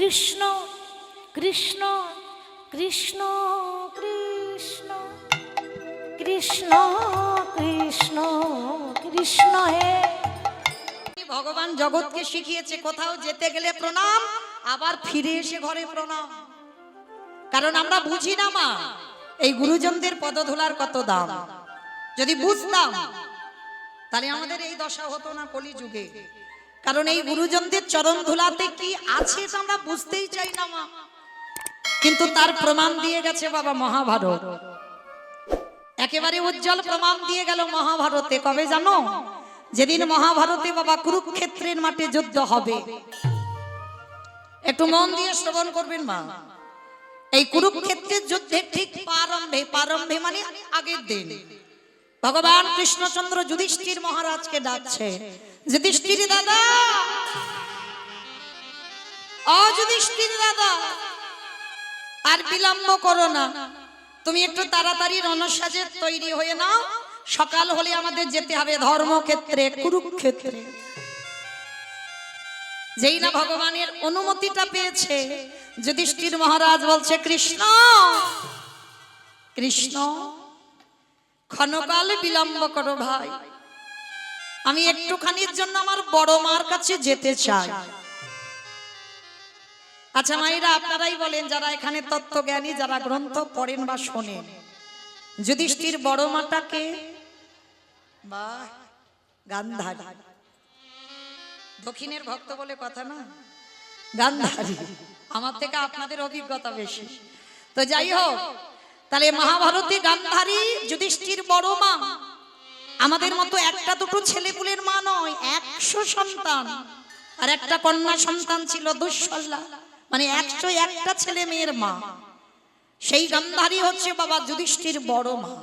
কৃষ্ণ কৃষ্ণ কৃষ্ণ কৃষ্ণ কৃষ্ণ কৃষ্ণ কৃষ্ণ হে। ভগবান জগৎকে শিখিয়েছে কোথাও যেতে গেলে প্রণাম, আবার ফিরে এসে ঘরে প্রণাম। কারণ আমরা বুঝি না মা এই গুরুজনদের পদধূলার কত দাম। যদি বুঝতাম তাহলে আমাদের এই দশা হতো না কলিযুগে। কারণ এই গুরুজনদের চরণ ধুলাতে কি আছে তা আমরা বুঝতেই চাই না মা। কিন্তু তার প্রমাণ দিয়ে গেছে বাবা মহাভারত, একেবারে উজ্জ্বল প্রমাণ দিয়ে গেল মহাভারতে। কবে জানো? যেদিন মহাভারতে বাবা কুরুক্ষেত্রের মাঠে যুদ্ধ হবে। একটু মন দিয়ে শ্রবণ করবেন মা। এই কুরুক্ষেত্রের যুদ্ধের ঠিক প্রারম্ভে মানে আগের দিন ভগবান কৃষ্ণচন্দ্র যুধিষ্ঠির মহারাজকে ডাকছে, যুধিষ্ঠির দাদা, যুধিষ্ঠির দাদা, আর বিলম্ব করো না, তুমি একটু তাড়াতাড়ি রণসাজে তৈরি হয়ে নাও। সকাল হলে আমাদের যেতে হবে ধর্মক্ষেত্রে, কুরুক্ষেত্রে। যেই না ভগবানের অনুমতিটা পেয়েছে, যুধিষ্ঠির মহারাজ বলছে, কৃষ্ণ কৃষ্ণ ক্ষণকাল বিলম্ব করো ভাই, আমি একটুখানির জন্য আমার বড় মার কাছে যেতে চাই। আচ্ছা মায়েরা, আপনারাই বলেন, যারা এখানে তত্ত্বজ্ঞানী, যারা গ্রন্থ পড়েন বা শোনেন, যুধিষ্ঠির বড় মাটাকে বা গান্ধারী, দক্ষিণের ভক্ত বলে কথা না, গান্ধারী। আমার থেকে আপনাদের অভিজ্ঞতা বেশি। তো যাই হোক, তাহলে মহাভারতে গান্ধারী যুধিষ্ঠির বড় মা। আমাদের মতো একটা দুটো ছেলেপুলের মা নয়, 100 সন্তান। আর একটা কন্যা সন্তান ছিল দুঃশলা, মানে 101টা ছেলে মেয়ের মা। সেই গান্ধারী হচ্ছে বাবা যুধিষ্ঠির বড় মা।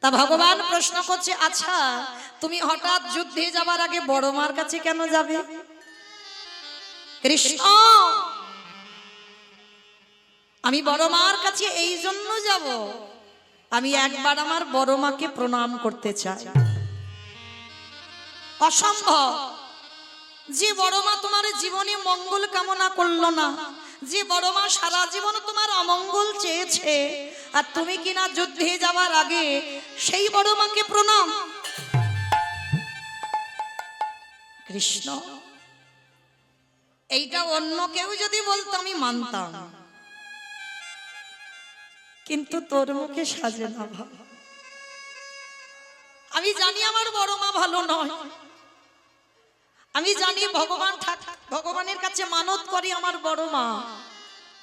তা ভগবান প্রশ্ন করছে, আচ্ছা তুমি হঠাৎ যুদ্ধে যাবার আগে বড় মার কাছে কেন যাবে? কৃষ্ণ, আমি বড় মার কাছে এই জন্য যাব, আমি একবার আমার বড় মাকে প্রণাম করতে চাই। অসম্ভব। যে বড় মা তোমার জীবনে মঙ্গল কামনা করলো না, যে বড় মা সারা জীবন তোমার অমঙ্গল চেয়েছে, আর তুমি কিনা যুদ্ধে যাওয়ার আগে সেই বড় মাকে প্রণাম। কৃষ্ণ, এইটা অন্য কেউ যদি বলতো আমি মানতাম, কিন্তু তোর মুখে সাজে না ভালো। আমি জানি আমার বড় মা ভালো নয়, আমি জানি ভগবানের কাছে মানত করি আমার বড় মা,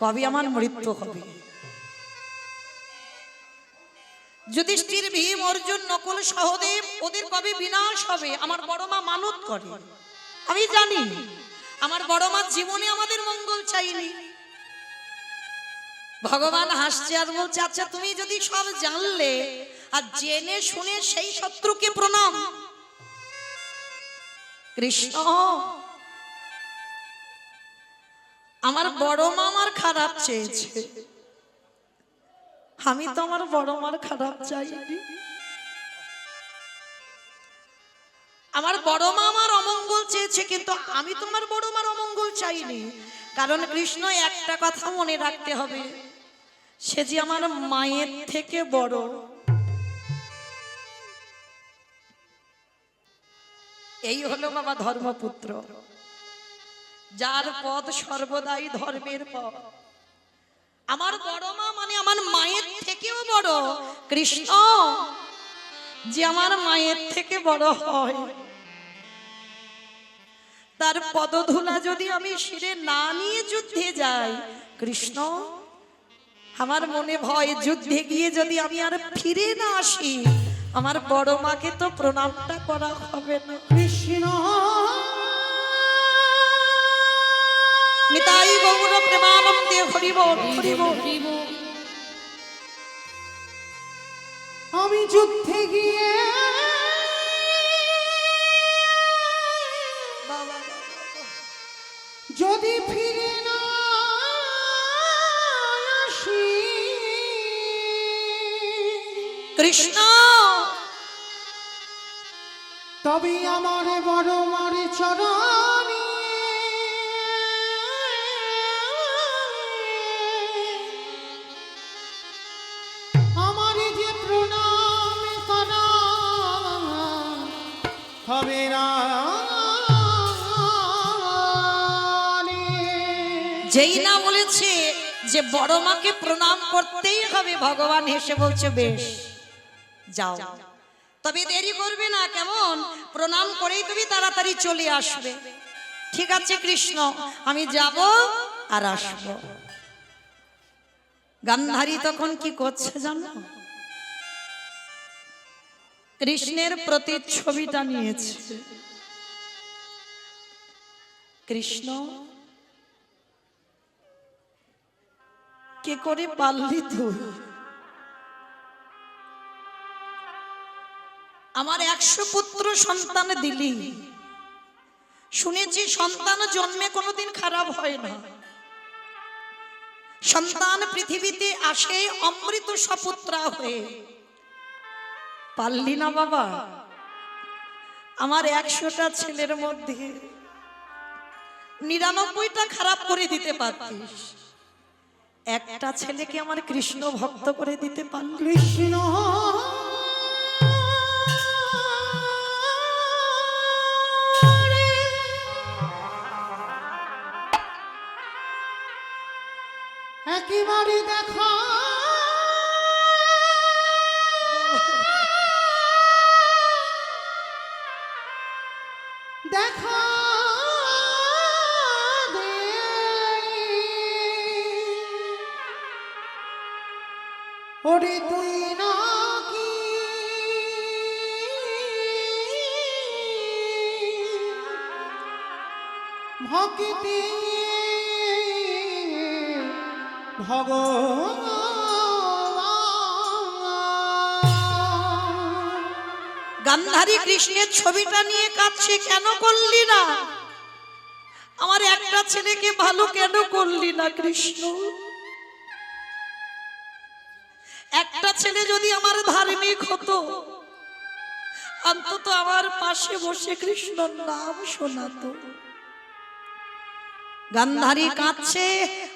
কবে আমার মৃত্যু হবে। যুধিষ্ঠির, ভীম, অর্জুন, নকুল, সহদেব, ওদের কবে বিনাশ হবে আমার বড় মা মানত করে। আমি জানি আমার বড় মা জীবনে আমাদের মঙ্গল চাইনি। ভগবান হাসছে আর বলছে, আচ্ছা তুমি যদি সব জানলে আর জেনে শুনে সেই শত্রুকে প্রণাম। কৃষ্ণ, আমার বড় মা আমার খারাপ চেয়েছে, আমি তো আমার বড় মার খারাপ চাইনি। আমার বড় মা আমার অমঙ্গল চেয়েছে, কিন্তু আমি তো আমার বড় মার অমঙ্গল চাইনি। কারণ কৃষ্ণ, একটা কথা মনে রাখতে হবে, সে যে আমার মায়ের থেকে বড়। এই হলো বাবা ধর্মপুত্র, যার পথ সর্বদাই ধর্মের পথ। আমার বড় মা মানে আমার মায়ের থেকেও বড়। কৃষ্ণ, যে আমার মায়ের থেকে বড় হয়, তার পদধূলা যদি আমি শিরে না নিয়ে যুদ্ধে যাই, কৃষ্ণ আমার মনে ভয়, যুদ্ধে গিয়ে যদি আমি আর ফিরে না আসি, আমার বড় মাকে তো প্রণামটা করা হবে না। কৃষ্ণ, নিতাই গৌর প্রেমানন্দে হরি বল, হরি বল। আমি যুদ্ধে গিয়ে যদি ফিরে না আসি, কৃষ্ণ তবে আমার বড় মার চরণে হবে না যেই না বলেছে যে বড় মাকে প্রণাম করতেই হবে, ভগবান হেসে বলছে বেশ যাও, তবে দেরি করবে না, কেমন প্রণাম করেই তুমি তাড়াতাড়ি চলে আসবে। ঠিক আছে কৃষ্ণ, আমি যাব আর আসব। গান্ধারী তখন কি করছে জানো? কৃষ্ণের প্রতিচ্ছবিটা নিয়েছে। কৃষ্ণ কে করে পারলি তুই? আমার 100 পুত্র সন্তান দিলি, শুনেছি সন্তান জন্মে কোনোদিন খারাপ হয় না, সন্তান পৃথিবীতে আসে অমৃত সপুত্রা হয়ে। পারলি না বাবা? আমার 100টা ছেলের মধ্যে 99টা খারাপ করে দিতে পারতিস, একটা ছেলেকে আমার কৃষ্ণ ভক্ত করে দিতে পারলি। কৃষ্ণ একেবারে দেখা দেখা দে ওরে তুই নাকি ভক্তি ভগবান। গান্ধারী কৃষ্ণের ছবিটা নিয়ে কাঁদছে, কেন করলি না? আমার একটা ছেলেকে ভালো কেন করলি না কৃষ্ণ? একটা ছেলে যদি আমার ধার্মিক হতো, অন্তত আমার পাশে বসে কৃষ্ণর নাম শোনাতো। গান্ধারী কাঁদছে,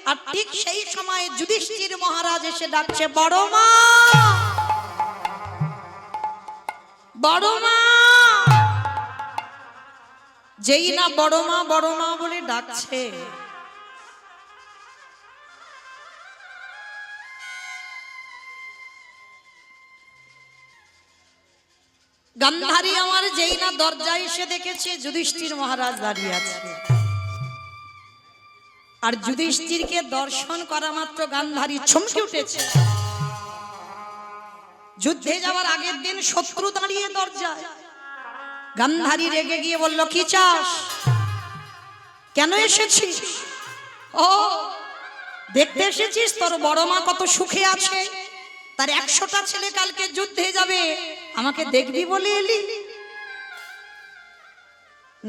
আর ঠিক সেই সময় যুধিষ্ঠির মহারাজ এসে ডাকছে, বড় মা, বড় মা। যেই না বড় মা বড় মা বলে ডাকছে, গান্ধারী আমার যেই না দরজায় এসে দেখেছে যুধিষ্ঠির মহারাজ দাঁড়িয়ে আছে, আর যুধিষ্ঠিরকে দর্শন করা মাত্র গান্ধারী চমকে উঠেছে। যুদ্ধে যাওয়ার আগের দিন শত্রু দাঁড়িয়ে দরজায়, গান্ধারী রেগে গিয়ে বলল, কি চাস, কেন এসেছিস? ও দেখতে এসেছিস তোর বড় মা কত সুখে আছে, তার 100টা ছেলে কালকে যুদ্ধে যাবে, আমাকে দেখবি বলে এলি?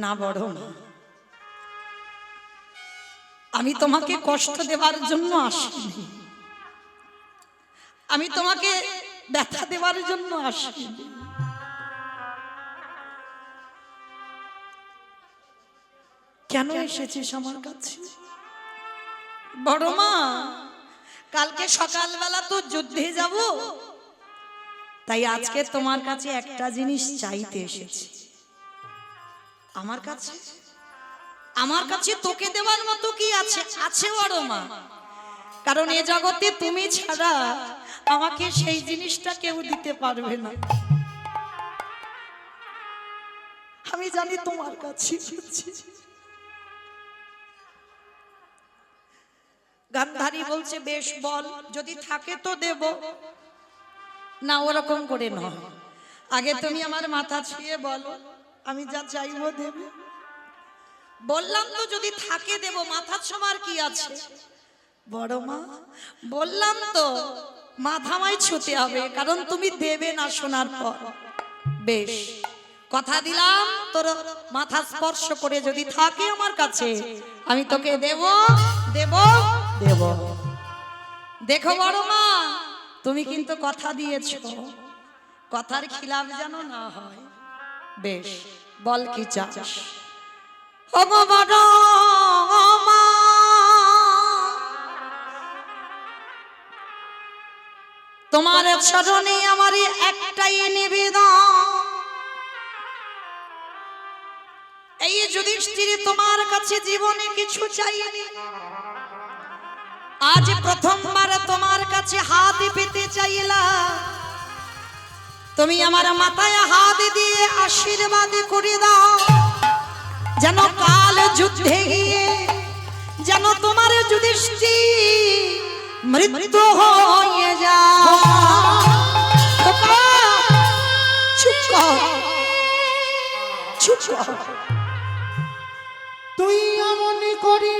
না বড় মা, আমি তোমাকে কষ্ট দেওয়ার জন্য আসিনি, আমি তোমাকে ব্যথা দেওয়ার জন্য আসিনি। কেন এসেছিস আমার কাছে? বড় মা, কালকে সকালবেলা তো যুদ্ধে যাব, তাই আজকে তোমার কাছে একটা জিনিস চাইতে এসেছি। আমার কাছে? আমার কাছে তোকে দেওয়ার মতো কি আছে? আছে বড় মা, কারণ এ জগতে তুমি ছাড়া আমাকে সেই জিনিসটা কেউ দিতে পারবে না। আমি জানি তোমার কাছে। গান্ধারী বলছে, বেশ বল, যদি থাকে তো দেব। না, ওরকম করে নয়, আগে তুমি আমার মাথা ছুঁয়ে বলো, আমি যা চাইবো দেবে। বললাম তো যদি থাকে দেব, মাথা ছোঁয়ার কি আছে? বড় মা, বললাম তো মাথা আমায় ছুঁতে হবে, কারণ তুমি দেবে না শোনার পর। বেশ, কথা দিলাম, তোর মাথা স্পর্শ করে যদি থাকে আমার কাছে, আমি তোকে দেব দেব দেব। দেখো বড় মা, তুমি কিন্তু কথা দিয়েছো, কথার খিলাফ যেন না হয়। বেশ, বল কি চাস? ও বড় মা, তোমার চরণে আমার একটাই নিবেদন, যুধিষ্ঠির তোমার কাছে জীবনে কিছু চাইনি, আজ প্রথমবার তোমার কাছে হাত পেতে চাইলাম। তুমি আমার মাথায় হাত দিয়ে আশীর্বাদ করে দাও, যেন কাল যুদ্ধে গিয়ে যেন তোমার যুধিষ্ঠির মৃত্যু হয়ে যায়। চুপ কর, চুপ কর। তুই এমন করি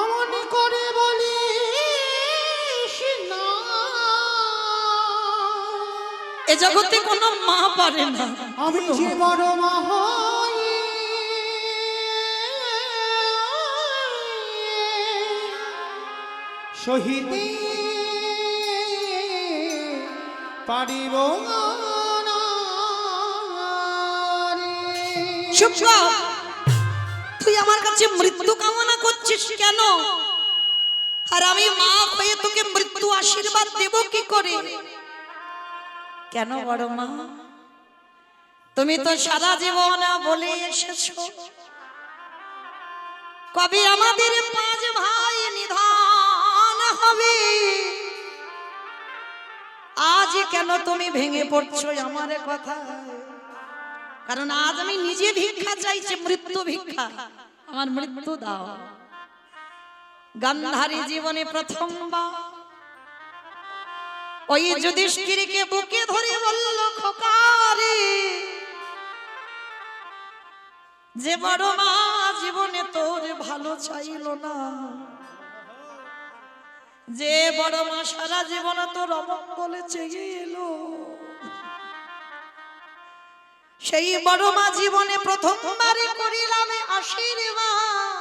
এমন করে বলিস না, এ জগতে কোনো মা পারে না। আমি যে বড় মা হই সহিতে পারিব না রে। চুপ কর। তুই আমার কাছে মৃত্যু কামনা করছিস কেন? আর আমি মা হয়ে তোকে মৃত্যু আশীর্বাদ দেব কি করে? কেন বড় মা? তুমি তো সারা জীবন বলে এসেছো কবে আমাদের 5 ভাই নিধন হবে। আজ কেন তুমি ভেঙে পড়ছো আমার কথা? কারণ আজ আমি নিজে ভিক্ষা চাইছি, মৃত্যু ভিক্ষা। আমার মৃত্যু দাও। গান্ধারী জীবনে প্রথমবার ওই যুধিষ্ঠিরকে বুকে ধরে বলল, খোকারে, যে বড় মা জীবনে তোর ভালো চাইল না, যে বড় মা সারা জীবন তোর অমঙ্গলে চেয়ে এলো, সেই বড় মা জীবনে প্রথমবারে করিলাম আশীর্বাদ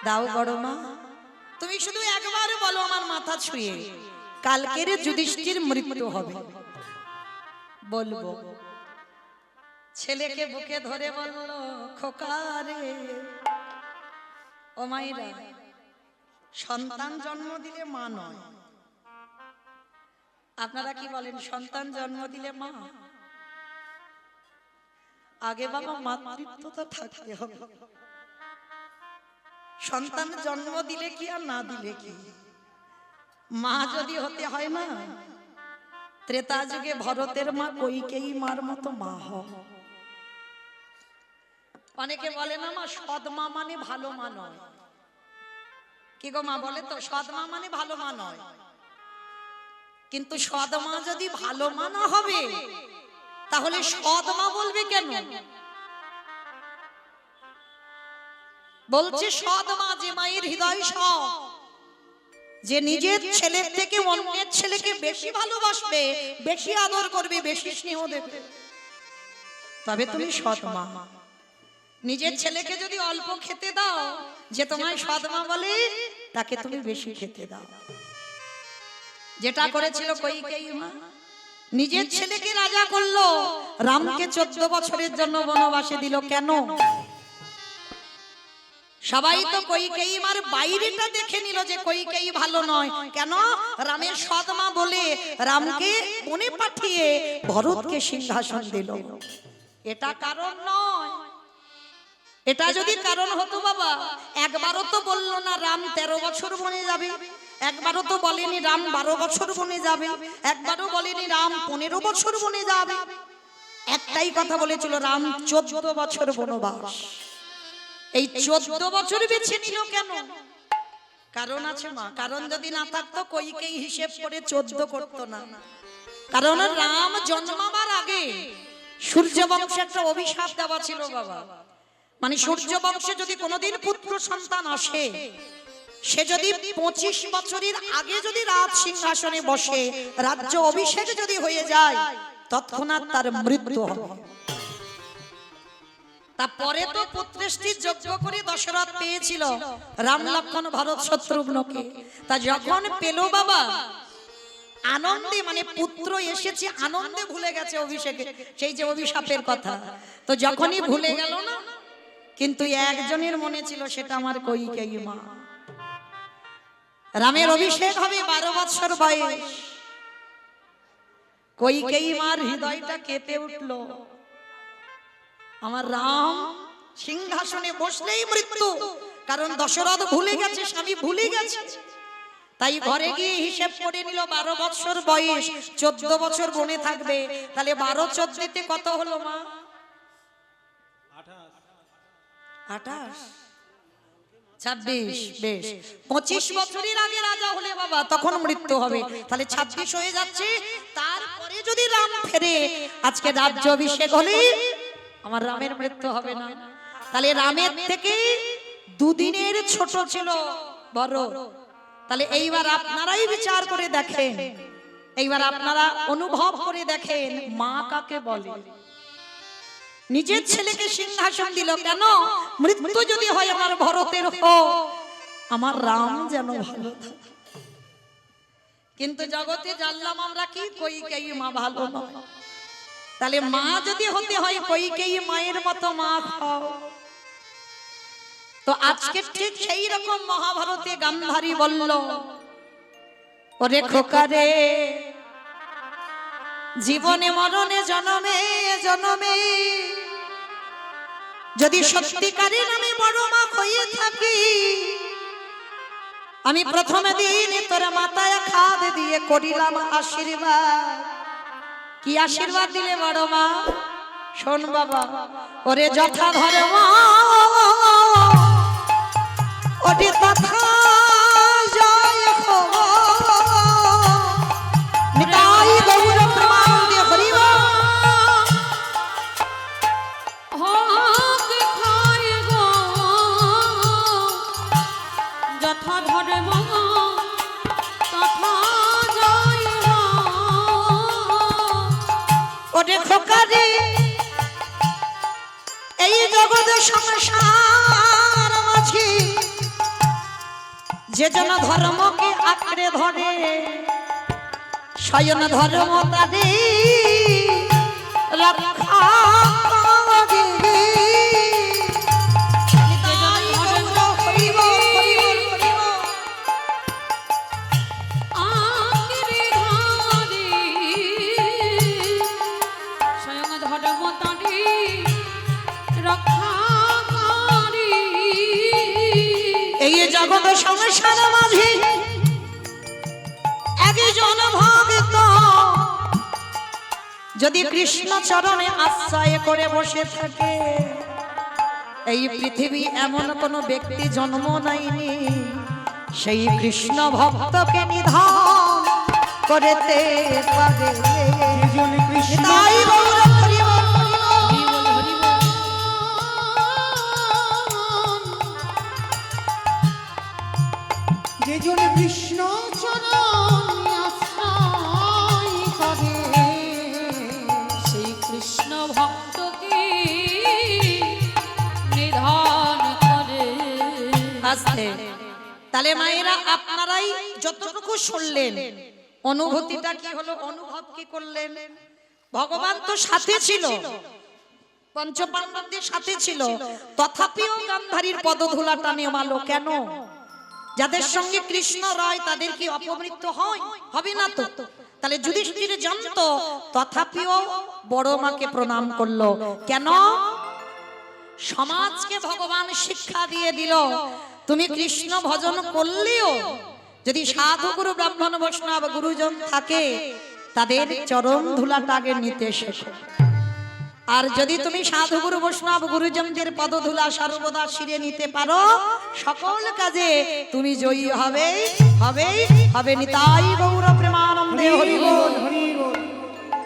দাও। বড় মা, তুমি শুধু একবার বলো আমার মাথা ছুঁয়ে, কালকের যুধিষ্ঠির মৃত্যু হবে। বলবো। ছেলেকে বুকে ধরে বলল, খোকারে, ও মাইরা, সন্তান জন্ম দিলে মা নয়। আপনারা কি বলেন? সন্তান জন্ম দিলে মা? আগে বাবা মাতৃত্বটা থাকতে হবে। সন্তান জন্ম দিলে কি আর না দিলে কি, মা যদি হতে হয় না, ত্রেতা যুগে ভরতের মা কইকেয়ী মার মতো মা হয়। অনেকে বলে না মা সৎ মা মানে ভালো মা নয়। কি গো মা বলে তো, সৎ মা মানে ভালো মা নয়। কিন্তু সৎ মা যদি ভালো মা না হবে, তাহলে সৎ মা বলবে কেন? বলছে সৎ মা যে মায়ের হৃদয় সৎ, যে নিজের ছেলের থেকে অন্যের ছেলেকে বেশি ভালোবাসবে, বেশি আদর করবে, বেশি স্নেহ দেবে, তবে তুমি সৎ মা। নিজের ছেলেকে যদি অল্প খেতে দাও, যে তোমায় সৎ মা বলে, তাকে তুমি বেশি খেতে দাও। যেটা করেছিল কইকেয়ী মা, নিজের ছেলেকে রাজা করলো, রামকে 14 বছরের জন্য বনবাসে দিল। কেন? সবাই তো কইকেয়ী মার বাইরেটা দেখে নিল যে কইকেয়ী ভালো নয়। কেন? রামের সৎ মা বলে রামকে বনে পাঠিয়ে ভরতকে সিংহাসন দিল। এটা কারণ নয়। এটা যদি কারণ হতো বাবা, একবারও তো বললো না রাম 13 বছর বনে যাবে, একবারও তো বলেনি রাম 12 বছর বনে যাবে, একবারও বলেনি রাম 15 বছর বনে যাবে। একটাই কথা বলেছিল, রাম 14 বছর বনবাস। এই 14 বছর বেছে নিল কেন? কারণ আছে মা। কারণ যদি না থাকতো কইকেয়ী হিসেব করে 14 করতো না। কারণ রাম জন্মাবার আগে সূর্য বংশে একটা অভিশাপ দেওয়া ছিল বাবা। মানে সূর্য বংশে যদি কোনোদিন পুত্র সন্তান আসে, সে যদি 25 বছরের আগে যদি রাজ সিংহাসনে বসে, রাজ্য অভিষেক যদি হয়ে যায়, তৎক্ষণাৎ তার মৃত্যু হবে। তারপরে তো পুত্রেষ্টির যজ্ঞ করে দশরথ পেয়েছিল রাম লক্ষ্মণ ভরত শত্রুঘ্নকে। তা যখন পেল বাবা, আনন্দে, মানে পুত্র এসেছে আনন্দে ভুলে গেছে অভিষেকে, সেই যে অভিশাপের কথা। তো যখনই ভুলে গেল না, কিন্তু একজনের মনে ছিল, সেটা আমার কইকেয়ী মা। রামের অভিষেক হবে 12 বছর বয়স। কইকেয়ী মার হৃদয়টা কেঁপে উঠল। আমার রাম সিংহাসনে বসলেই মৃত্যু, কারণ দশরথ ভুলে গেছে, স্বামী ভুলে গেছে। তাই ঘরে গিয়ে হিসেব করে নিল 12 বছর বয়স, 14 বছর বনে থাকবে। তাহলে 12 14 কত হলো মা? 28 26। বেশ, 25 বছরের আগে রাজা হলে বাবা তখন মৃত্যু হবে, তাহলে 26 হয়ে যাচ্ছে। তারপরে যদি রাম ফেরে, আজকে রাজ্য অভিষেক হলে আমার রামের মৃত্যু হবে না। তাহলে রামের থেকে 2 দিনের ছোট ছিল বড়। তাহলে এইবার আপনারাই বিচার করে দেখেন, এইবার আপনারা অনুভব করে দেখেন মা কাকে বলে। নিজের ছেলেকে সিংহাসন দিল কেন? মৃত্যু যদি হয় আমার ভরতের হোক, আমার রাম যেন ভালো থাকে। কিন্তু জগতে জানলাম আমরা কি কইকেয়ী মা ভালো নয়। তাহলে মা যদি হতে হয় কইকেয়ী মায়ের মতো মা খাও। তো আজকে ঠিক সেই রকম মহাভারতে গান্ধারী বলল, ওরে খোকারে, জীবনে মরণে জনমে জনমে যদি সত্যিকারের আমি বড় মা হয়ে থাকি, আমি প্রথম দিন তোর মাথায় খাদ দিয়ে করিলাম আশীর্বাদ। কি আশীর্বাদ দিলে বড় মা? শোন বাবা, ওরে যথা ধর্ম ওরে তথা জয় হো, নিতাই গৌর প্রমাণ দিয়ে হরিব। হোক খায় গো যথা ধর্ম তথা জয় হো। ওরে খোকারে, এই জগৎ সংসার মাঝে যে জন ধর্মকে আঁকড়ে ধরে, স্বয়ং ধর্ম তারে রক্ষা করে। নিতাই গৌর হরিব, হরিব, হরিব। আঁকড়ে ধরে স্বয়ং ধর্ম তারে রক্ষা করে। এই জগৎ সংসার মাঝে একজন ভক্ত যদি কৃষ্ণ চরণে আশ্রয় করে বসে থাকে, এই পৃথিবী এমন কোন ব্যক্তি জন্ম নেয়নি সেই কৃষ্ণ ভক্তকে নিধন করতে পারে। যেজন কৃষ্ণ তাই গৌর হরি বল, হরি বল। যেজন কৃষ্ণ চরণ আশ্রয় করে, সেই কৃষ্ণ ভক্তকে নিধন করে। আস্তে। তাহলে মায়েরা আপনারাই যতটুকু শুনলেন, অনুভূতিটা কি হলো, অনুভব কি করলেন? ভগবান তো সাথে ছিল, পঞ্চপাণ্ডবদের সাথে ছিল, তথাপিও গান্ধারীর পদধূলাটা নেওয়ালো কেন? যাদের সঙ্গে কৃষ্ণ রয় তাদের কি অপমৃত্যু হয়? হবে না তো। তাহলে যুধিষ্ঠির জানতো, তথাপিও বড় মাকে প্রণাম করলো কেন? সমাজকে ভগবান শিক্ষা দিয়ে দিল, তুমি কৃষ্ণ ভজন করলেও যদি সাধু গুরু ব্রাহ্মণ বৈষ্ণব গুরুজন থাকে, তাদের চরণ ধুলাটা আগে নিতে শেখো। আর যদি তুমি সাধু গুরু বৈষ্ণব গুরুজনদের পদধূলা সর্বদা শিরে নিতে পারো, সকল কাজে তুমি জয়ী হবে, হবে, হবে। নিতাই গৌর প্রেমানন্দে হরি বল, হরি বল।